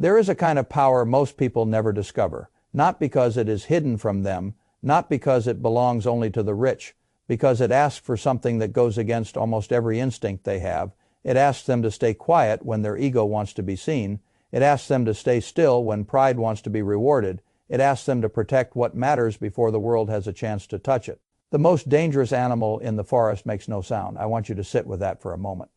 There is a kind of power most people never discover, not because it is hidden from them, not because it belongs only to the rich, because it asks for something that goes against almost every instinct they have. It asks them to stay quiet when their ego wants to be seen. It asks them to stay still when pride wants to be rewarded. It asks them to protect what matters before the world has a chance to touch it. The most dangerous animal in the forest makes no sound. I want you to sit with that for a moment.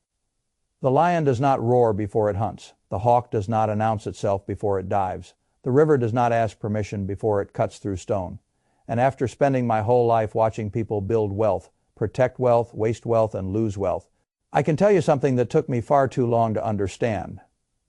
The lion does not roar before it hunts. The hawk does not announce itself before it dives. The river does not ask permission before it cuts through stone. And after spending my whole life watching people build wealth, protect wealth, waste wealth, and lose wealth, I can tell you something that took me far too long to understand.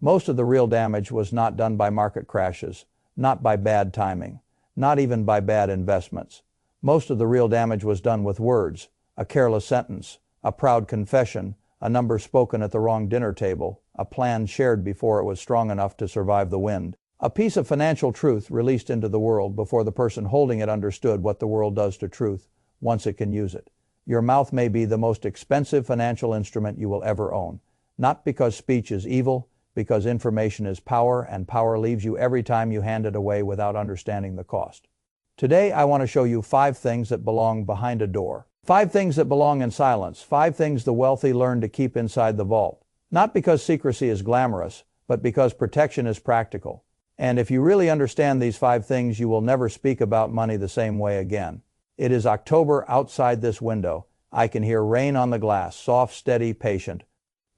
Most of the real damage was not done by market crashes, not by bad timing, not even by bad investments. Most of the real damage was done with words, a careless sentence, a proud confession, a number spoken at the wrong dinner table, a plan shared before it was strong enough to survive the wind, a piece of financial truth released into the world before the person holding it understood what the world does to truth once it can use it. Your mouth may be the most expensive financial instrument you will ever own, not because speech is evil, because information is power, and power leaves you every time you hand it away without understanding the cost. Today, I want to show you 5 things that belong behind a door. 5 things that belong in silence. 5 things the wealthy learn to keep inside the vault. Not because secrecy is glamorous, but because protection is practical. And if you really understand these 5 things, you will never speak about money the same way again. It is October outside this window. I can hear rain on the glass, soft, steady, patient.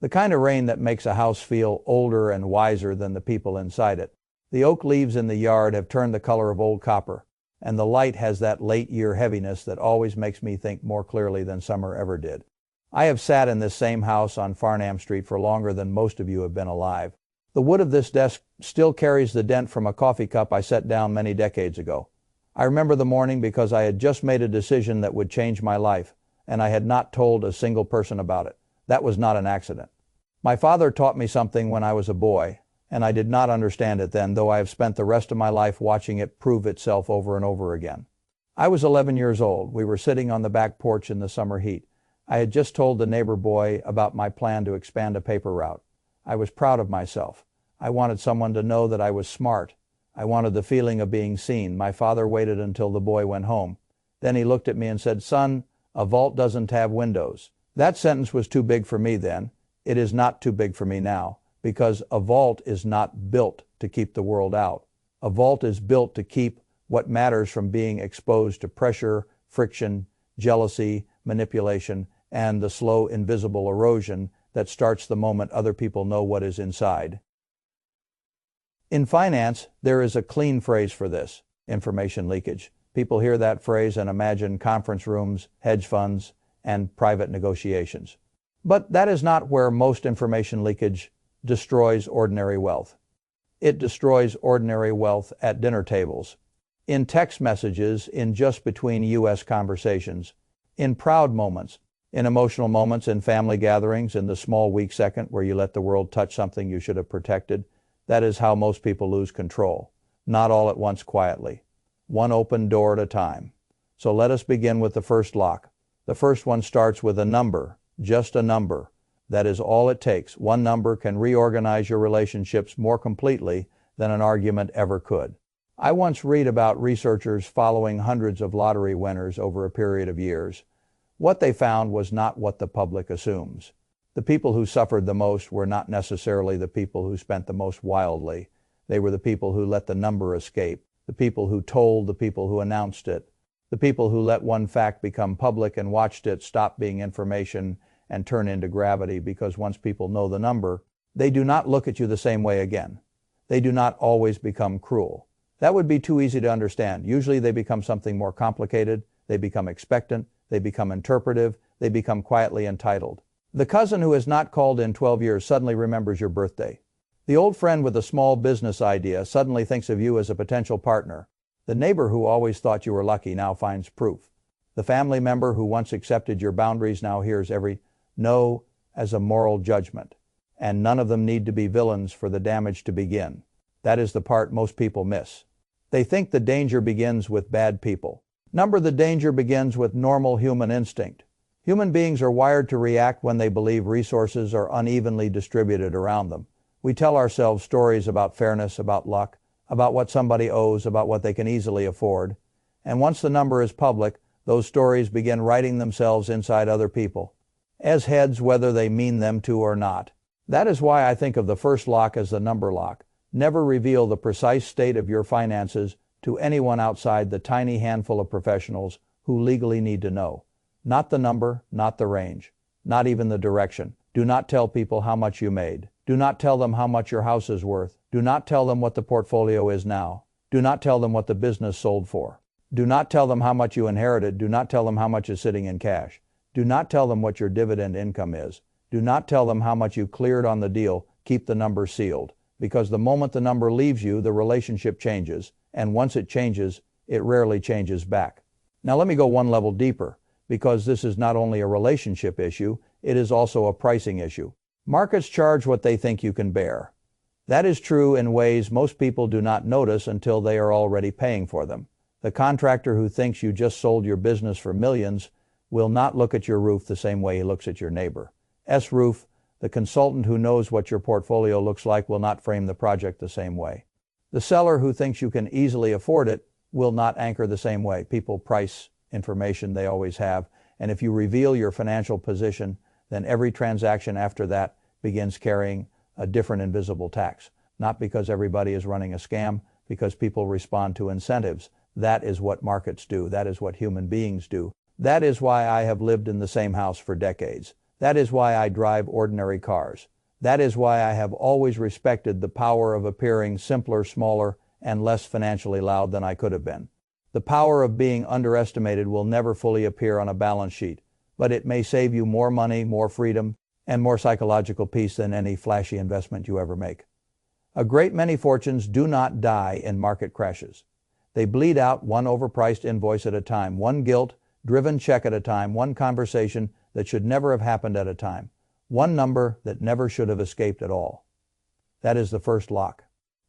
The kind of rain that makes a house feel older and wiser than the people inside it. The oak leaves in the yard have turned the color of old copper, and the light has that late-year heaviness that always makes me think more clearly than summer ever did. I have sat in this same house on Farnham Street for longer than most of you have been alive. The wood of this desk still carries the dent from a coffee cup I set down many decades ago. I remember the morning because I had just made a decision that would change my life, and I had not told a single person about it. That was not an accident. My father taught me something when I was a boy, and I did not understand it then, though I have spent the rest of my life watching it prove itself over and over again. I was 11 years old. We were sitting on the back porch in the summer heat. I had just told the neighbor boy about my plan to expand a paper route. I was proud of myself. I wanted someone to know that I was smart. I wanted the feeling of being seen. My father waited until the boy went home. Then he looked at me and said, "Son, a vault doesn't have windows." That sentence was too big for me then. It is not too big for me now, because a vault is not built to keep the world out. A vault is built to keep what matters from being exposed to pressure, friction, jealousy, manipulation, and the slow, invisible erosion that starts the moment other people know what is inside. In finance, there is a clean phrase for this: information leakage. People hear that phrase and imagine conference rooms, hedge funds, and private negotiations. But that is not where most information leakage destroys ordinary wealth. It destroys ordinary wealth at dinner tables, in text messages, in just between U.S. conversations, in proud moments, in emotional moments, in family gatherings, in the small weak second where you let the world touch something you should have protected. That is how most people lose control. Not all at once, quietly. One open door at a time. So let us begin with the first lock. The first one starts with a number, just a number. That is all it takes. One number can reorganize your relationships more completely than an argument ever could. I once read about researchers following hundreds of lottery winners over a period of years. What they found was not what the public assumes. The people who suffered the most were not necessarily the people who spent the most wildly. They were the people who let the number escape, the people who told, the people who announced it, the people who let one fact become public and watched it stop being information and turn into gravity, because once people know the number, they do not look at you the same way again. They do not always become cruel. That would be too easy to understand. Usually they become something more complicated, they become expectant, they become interpretive, they become quietly entitled. The cousin who has not called in 12 years suddenly remembers your birthday. The old friend with a small business idea suddenly thinks of you as a potential partner. The neighbor who always thought you were lucky now finds proof. The family member who once accepted your boundaries now hears every no as a moral judgment. And none of them need to be villains for the damage to begin. That is the part most people miss. They think the danger begins with bad people. The danger begins with normal human instinct. Human beings are wired to react when they believe resources are unevenly distributed around them. We tell ourselves stories about fairness, about luck, about what somebody owes, about what they can easily afford. And once the number is public, those stories begin writing themselves inside other people, as heads whether they mean them to or not. That is why I think of the first lock as the number lock. Never reveal the precise state of your finances to anyone outside the tiny handful of professionals who legally need to know. Not the number, not the range, not even the direction. Do not tell people how much you made. Do not tell them how much your house is worth. Do not tell them what the portfolio is now. Do not tell them what the business sold for. Do not tell them how much you inherited. Do not tell them how much is sitting in cash. Do not tell them what your dividend income is. Do not tell them how much you cleared on the deal. Keep the number sealed. Because the moment the number leaves you, the relationship changes. And once it changes, it rarely changes back. Now let me go one level deeper, because this is not only a relationship issue, it is also a pricing issue. Markets charge what they think you can bear. That is true in ways most people do not notice until they are already paying for them. The contractor who thinks you just sold your business for millions will not look at your roof the same way he looks at your neighbor. Roof, the consultant who knows what your portfolio looks like will not frame the project the same way. The seller who thinks you can easily afford it will not anchor the same way. People price information, they always have, and if you reveal your financial position, then every transaction after that begins carrying a different invisible tax. Not because everybody is running a scam, because people respond to incentives. That is what markets do. That is what human beings do. That is why I have lived in the same house for decades. That is why I drive ordinary cars. That is why I have always respected the power of appearing simpler, smaller, and less financially loud than I could have been. The power of being underestimated will never fully appear on a balance sheet, but it may save you more money, more freedom, and more psychological peace than any flashy investment you ever make. A great many fortunes do not die in market crashes. They bleed out one overpriced invoice at a time, one guilt-driven check at a time, one conversation that should never have happened at a time, one number that never should have escaped at all. That is the first lock.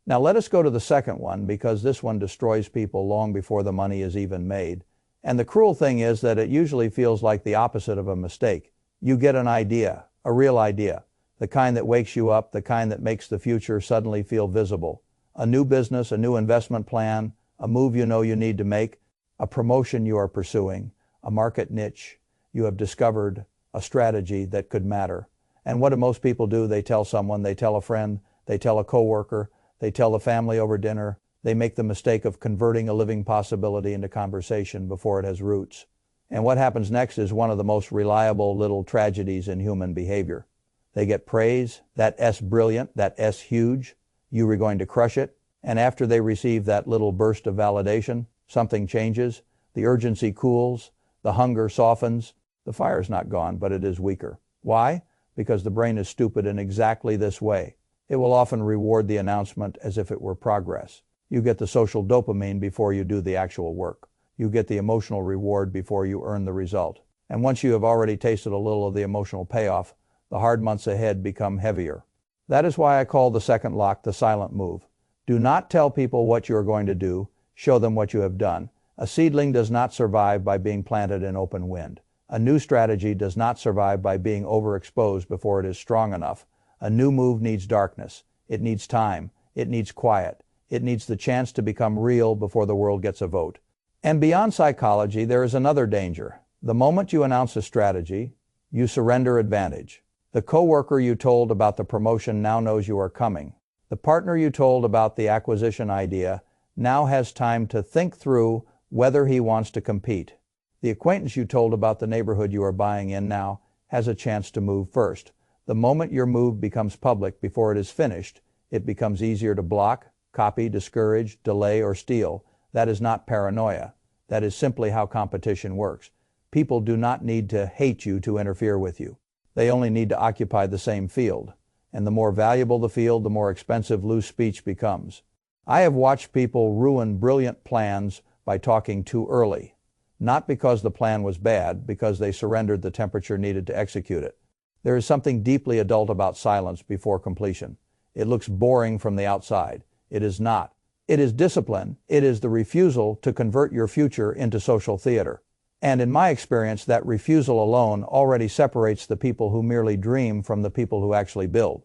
Now let us go to the second one, because this one destroys people long before the money is even made. And the cruel thing is that it usually feels like the opposite of a mistake. You get an idea, a real idea, the kind that wakes you up, the kind that makes the future suddenly feel visible. A new business, a new investment plan, a move you know you need to make, a promotion you are pursuing, a market niche. You have discovered a strategy that could matter. And what do most people do? They tell someone, they tell a friend, they tell a coworker, they tell the family over dinner. They make the mistake of converting a living possibility into conversation before it has roots. And what happens next is one of the most reliable little tragedies in human behavior. They get praise, that S brilliant, that S huge, you were going to crush it. And after they receive that little burst of validation, something changes, the urgency cools, the hunger softens. The fire is not gone, but it is weaker. Why? Because the brain is stupid in exactly this way. It will often reward the announcement as if it were progress. You get the social dopamine before you do the actual work. You get the emotional reward before you earn the result. And once you have already tasted a little of the emotional payoff, the hard months ahead become heavier. That is why I call the second lock the silent move. Do not tell people what you are going to do. Show them what you have done. A seedling does not survive by being planted in open wind. A new strategy does not survive by being overexposed before it is strong enough. A new move needs darkness. It needs time. It needs quiet. It needs the chance to become real before the world gets a vote. And beyond psychology, there is another danger. The moment you announce a strategy, you surrender advantage. The coworker you told about the promotion now knows you are coming. The partner you told about the acquisition idea now has time to think through whether he wants to compete. The acquaintance you told about the neighborhood you are buying in now has a chance to move first. The moment your move becomes public before it is finished, it becomes easier to block, copy, discourage, delay, or steal. That is not paranoia. That is simply how competition works. People do not need to hate you to interfere with you. They only need to occupy the same field. And the more valuable the field, the more expensive loose speech becomes. I have watched people ruin brilliant plans by talking too early. Not because the plan was bad, because they surrendered the temperature needed to execute it. There is something deeply adult about silence before completion. It looks boring from the outside. It is not. It is discipline. It is the refusal to convert your future into social theater. And in my experience, that refusal alone already separates the people who merely dream from the people who actually build.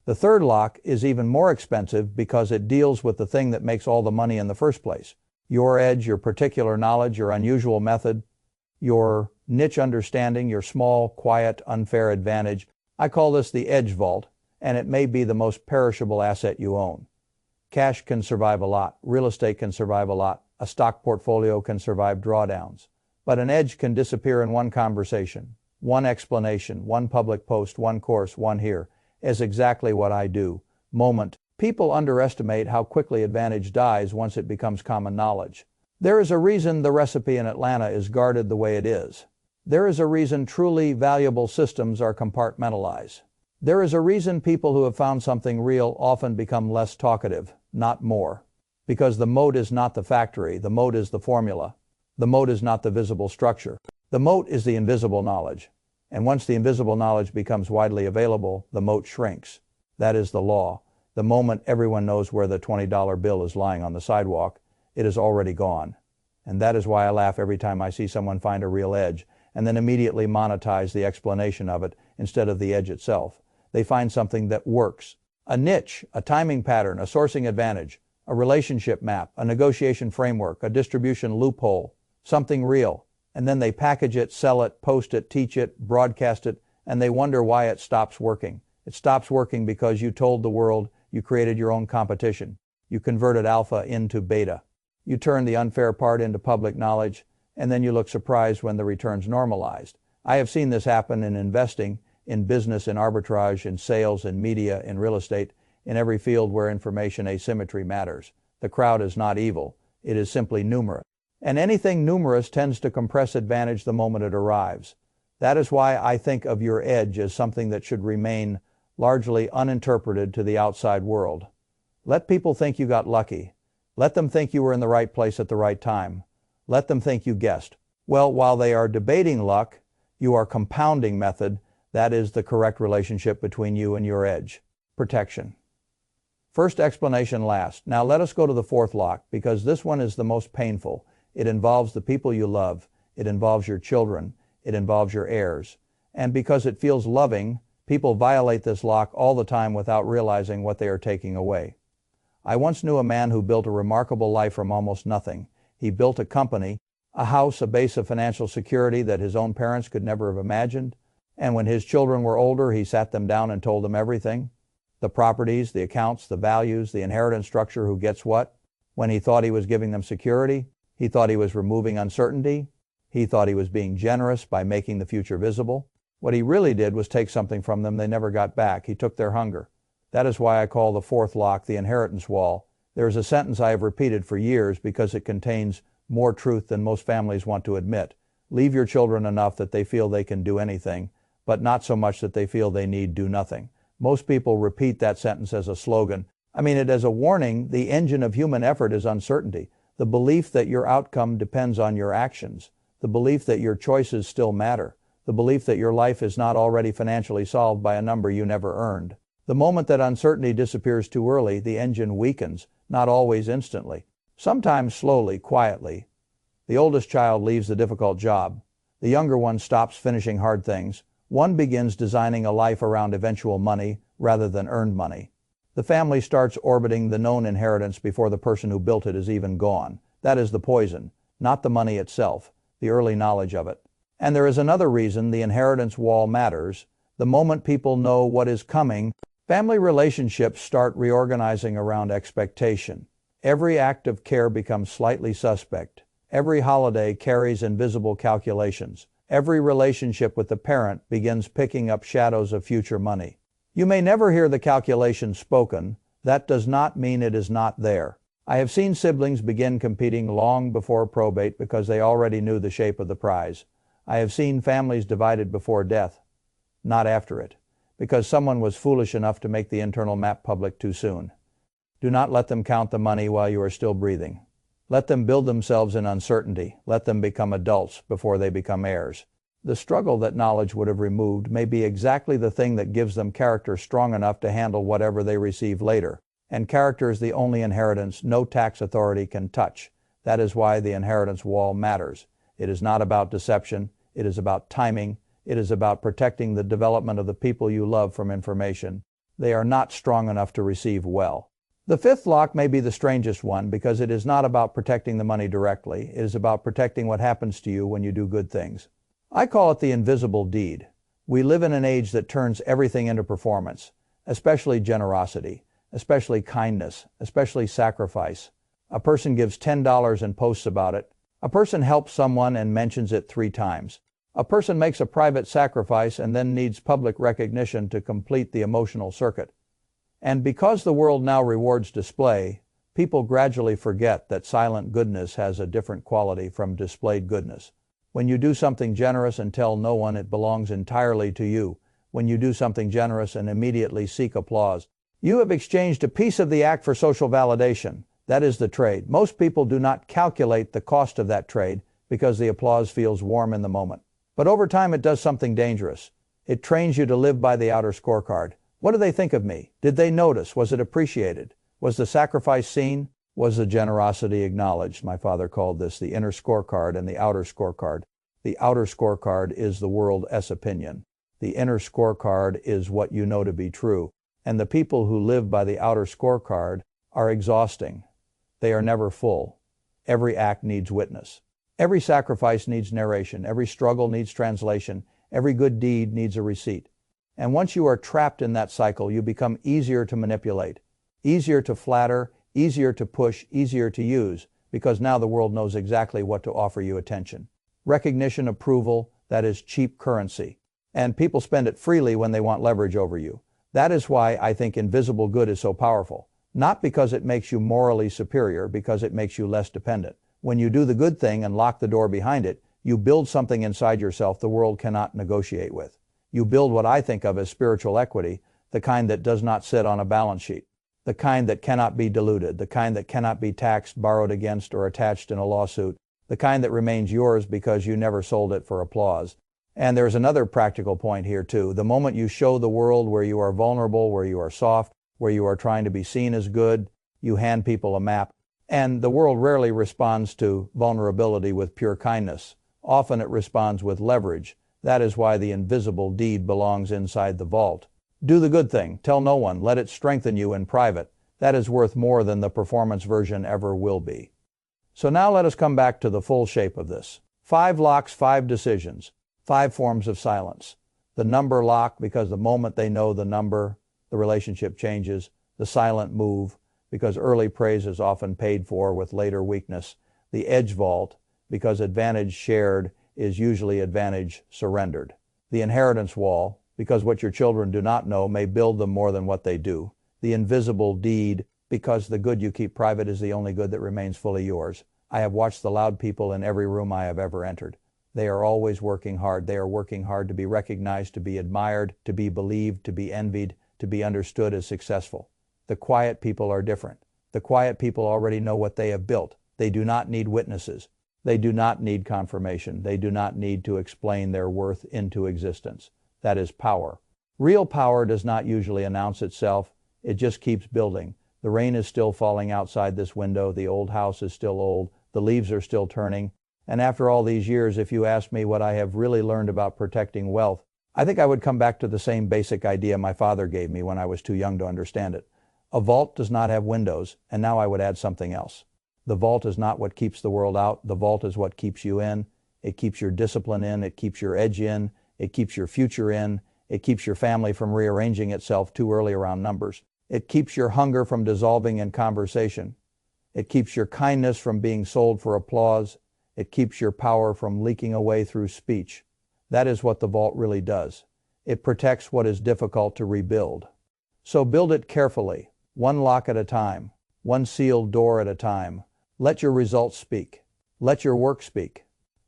The third lock is even more expensive because it deals with the thing that makes all the money in the first place. Your edge, your particular knowledge, your unusual method, your niche understanding, your small, quiet, unfair advantage. I call this the edge vault, and it may be the most perishable asset you own. Cash can survive a lot. Real estate can survive a lot. A stock portfolio can survive drawdowns. But an edge can disappear in one conversation, one explanation, one public post, one course, one here, is exactly what I do. Moment. People underestimate how quickly advantage dies once it becomes common knowledge. There is a reason the recipe in Atlanta is guarded the way it is. There is a reason truly valuable systems are compartmentalized. There is a reason people who have found something real often become less talkative, not more. Because the moat is not the factory, the moat is the formula. The moat is not the visible structure. The moat is the invisible knowledge. And once the invisible knowledge becomes widely available, the moat shrinks. That is the law. The moment everyone knows where the $20 bill is lying on the sidewalk, it is already gone. And that is why I laugh every time I see someone find a real edge and then immediately monetize the explanation of it instead of the edge itself. They find something that works. A niche, a timing pattern, a sourcing advantage, a relationship map, a negotiation framework, a distribution loophole, something real. And then they package it, sell it, post it, teach it, broadcast it, and they wonder why it stops working. It stops working because you told the world you created your own competition. You converted alpha into beta. You turned the unfair part into public knowledge, and then you look surprised when the returns normalized. I have seen this happen in investing, in business, in arbitrage, in sales, in media, in real estate, in every field where information asymmetry matters. The crowd is not evil. It is simply numerous. And anything numerous tends to compress advantage the moment it arrives. That is why I think of your edge as something that should remain largely uninterpreted to the outside world. Let people think you got lucky. Let them think you were in the right place at the right time. Let them think you guessed. Well, while they are debating luck, you are compounding method. That is the correct relationship between you and your edge. Protection. First explanation last. Now let us go to the fourth lock, because this one is the most painful. It involves the people you love. It involves your children. It involves your heirs. And because it feels loving, people violate this lock all the time without realizing what they are taking away. I once knew a man who built a remarkable life from almost nothing. He built a company, a house, a base of financial security that his own parents could never have imagined. And when his children were older, he sat them down and told them everything. The properties, the accounts, the values, the inheritance structure, who gets what. When he thought he was giving them security, he thought he was removing uncertainty. He thought he was being generous by making the future visible. What he really did was take something from them they never got back. He took their hunger. That is why I call the fourth lock the inheritance wall. There is a sentence I have repeated for years because it contains more truth than most families want to admit. Leave your children enough that they feel they can do anything, but not so much that they feel they need do nothing. Most people repeat that sentence as a slogan. I mean it as a warning. The engine of human effort is uncertainty. The belief that your outcome depends on your actions. The belief that your choices still matter. The belief that your life is not already financially solved by a number you never earned. The moment that uncertainty disappears too early, the engine weakens, not always instantly. Sometimes slowly, quietly. The oldest child leaves the difficult job. The younger one stops finishing hard things. One begins designing a life around eventual money rather than earned money. The family starts orbiting the known inheritance before the person who built it is even gone. That is the poison, not the money itself, the early knowledge of it. And there is another reason the inheritance wall matters. The moment people know what is coming, family relationships start reorganizing around expectation. Every act of care becomes slightly suspect. Every holiday carries invisible calculations. Every relationship with the parent begins picking up shadows of future money. You may never hear the calculation spoken. That does not mean it is not there. I have seen siblings begin competing long before probate because they already knew the shape of the prize. I have seen families divided before death, not after it, because someone was foolish enough to make the internal map public too soon. Do not let them count the money while you are still breathing. Let them build themselves in uncertainty. Let them become adults before they become heirs. The struggle that knowledge would have removed may be exactly the thing that gives them character strong enough to handle whatever they receive later. And character is the only inheritance no tax authority can touch. That is why the inheritance wall matters. It is not about deception. It is about timing. It is about protecting the development of the people you love from information. They are not strong enough to receive well. The fifth lock may be the strangest one because it is not about protecting the money directly. It is about protecting what happens to you when you do good things. I call it the invisible deed. We live in an age that turns everything into performance, especially generosity, especially kindness, especially sacrifice. A person gives $10 and posts about it. A person helps someone and mentions it 3 times. A person makes a private sacrifice and then needs public recognition to complete the emotional circuit. And because the world now rewards display, people gradually forget that silent goodness has a different quality from displayed goodness. When you do something generous and tell no one it belongs entirely to you, when you do something generous and immediately seek applause, you have exchanged a piece of the act for social validation. That is the trade. Most people do not calculate the cost of that trade because the applause feels warm in the moment. But over time it does something dangerous. It trains you to live by the outer scorecard. What do they think of me? Did they notice? Was it appreciated? Was the sacrifice seen? Was the generosity acknowledged? My father called this the inner scorecard and the outer scorecard. The outer scorecard is the world's opinion. The inner scorecard is what you know to be true. And the people who live by the outer scorecard are exhausting. They are never full. Every act needs witness. Every sacrifice needs narration. Every struggle needs translation. Every good deed needs a receipt. And once you are trapped in that cycle, you become easier to manipulate, easier to flatter, easier to push, easier to use, because now the world knows exactly what to offer you attention. Recognition, approval, that is cheap currency. And people spend it freely when they want leverage over you. That is why I think invisible good is so powerful. Not because it makes you morally superior, because it makes you less dependent. When you do the good thing and lock the door behind it, you build something inside yourself the world cannot negotiate with. You build what I think of as spiritual equity, the kind that does not sit on a balance sheet, the kind that cannot be diluted, the kind that cannot be taxed, borrowed against, or attached in a lawsuit, the kind that remains yours because you never sold it for applause. And there's another practical point here too. The moment you show the world where you are vulnerable, where you are soft, where you are trying to be seen as good, you hand people a map. And the world rarely responds to vulnerability with pure kindness. Often it responds with leverage. That is why the invisible deed belongs inside the vault. Do the good thing. Tell no one. Let it strengthen you in private. That is worth more than the performance version ever will be. So now let us come back to the full shape of this. 5 locks, 5 decisions, 5 forms of silence. The number lock, because the moment they know the number, the relationship changes. The silent move, because early praise is often paid for with later weakness. The edge vault, because advantage shared is usually advantage surrendered. The inheritance wall, because what your children do not know may build them more than what they do. The invisible deed, because the good you keep private is the only good that remains fully yours. I have watched the loud people in every room I have ever entered. They are always working hard. They are working hard to be recognized, to be admired, to be believed, to be envied, to be understood as successful. The quiet people are different. The quiet people already know what they have built. They do not need witnesses. They do not need confirmation. They do not need to explain their worth into existence. That is power. Real power does not usually announce itself. It just keeps building. The rain is still falling outside this window. The old house is still old. The leaves are still turning. And after all these years, if you ask me what I have really learned about protecting wealth, I think I would come back to the same basic idea my father gave me when I was too young to understand it. A vault does not have windows, and now I would add something else. The vault is not what keeps the world out. The vault is what keeps you in. It keeps your discipline in. It keeps your edge in. It keeps your future in. It keeps your family from rearranging itself too early around numbers. It keeps your hunger from dissolving in conversation. It keeps your kindness from being sold for applause. It keeps your power from leaking away through speech. That is what the vault really does. It protects what is difficult to rebuild. So build it carefully, one lock at a time, one sealed door at a time. Let your results speak. Let your work speak.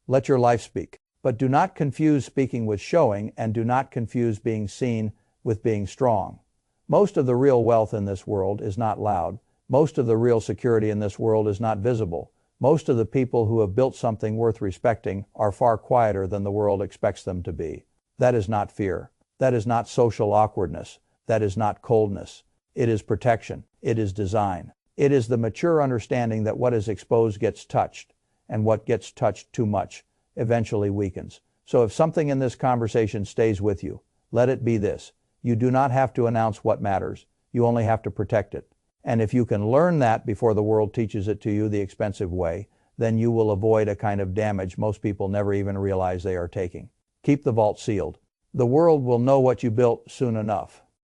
Let your life speak. But do not confuse speaking with showing, and do not confuse being seen with being strong. Most of the real wealth in this world is not loud. Most of the real security in this world is not visible. Most of the people who have built something worth respecting are far quieter than the world expects them to be. That is not fear. That is not social awkwardness. That is not coldness. It is protection. It is design. It is the mature understanding that what is exposed gets touched, and what gets touched too much eventually weakens. So if something in this conversation stays with you, let it be this. You do not have to announce what matters. You only have to protect it. And if you can learn that before the world teaches it to you the expensive way, then you will avoid a kind of damage most people never even realize they are taking. Keep the vault sealed. The world will know what you built soon enough.